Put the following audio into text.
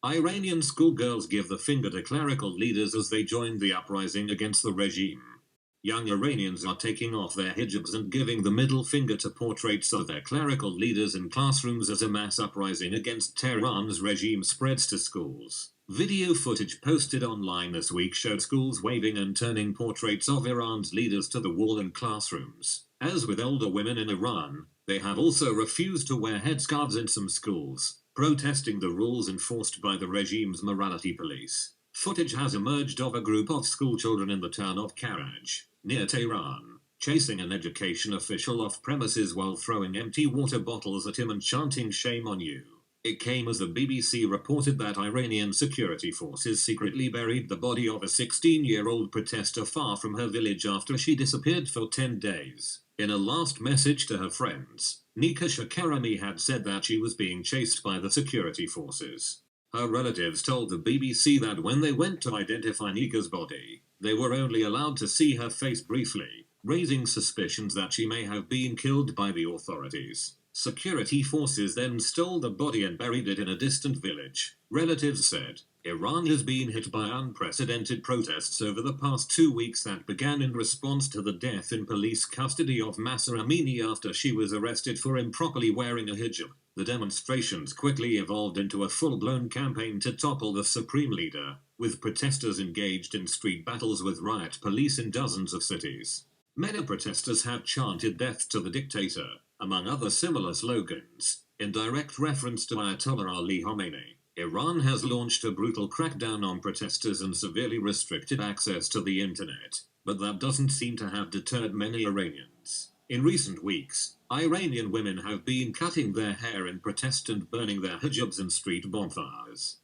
Iranian schoolgirls give the finger to clerical leaders as they join the uprising against the regime. Young Iranians are taking off their hijabs and giving the middle finger to portraits of their clerical leaders in classrooms as a mass uprising against Tehran's regime spreads to schools. Video footage posted online this week showed schools waving and turning portraits of Iran's leaders to the wall in classrooms. As with older women in Iran, they have also refused to wear headscarves in some schools, protesting the rules enforced by the regime's morality police. Footage has emerged of a group of schoolchildren in the town of Karaj, near Tehran, chasing an education official off premises while throwing empty water bottles at him and chanting "Shame on you." It came as the BBC reported that Iranian security forces secretly buried the body of a 16-year-old protester far from her village after she disappeared for 10 days. In a last message to her friends, Nika Shakarami had said that she was being chased by the security forces. Her relatives told the BBC that when they went to identify Nika's body, they were only allowed to see her face briefly, raising suspicions that she may have been killed by the authorities. Security forces then stole the body and buried it in a distant village, relatives said. Iran has been hit by unprecedented protests over the past 2 weeks that began in response to the death in police custody of Mahsa Amini after she was arrested for improperly wearing a hijab. The demonstrations quickly evolved into a full-blown campaign to topple the supreme leader, with protesters engaged in street battles with riot police in dozens of cities. Many protesters have chanted "Death to the dictator," among other similar slogans, in direct reference to Ayatollah Ali Khamenei. Iran has launched a brutal crackdown on protesters and severely restricted access to the internet, but that doesn't seem to have deterred many Iranians. In recent weeks, Iranian women have been cutting their hair in protest and burning their hijabs in street bonfires.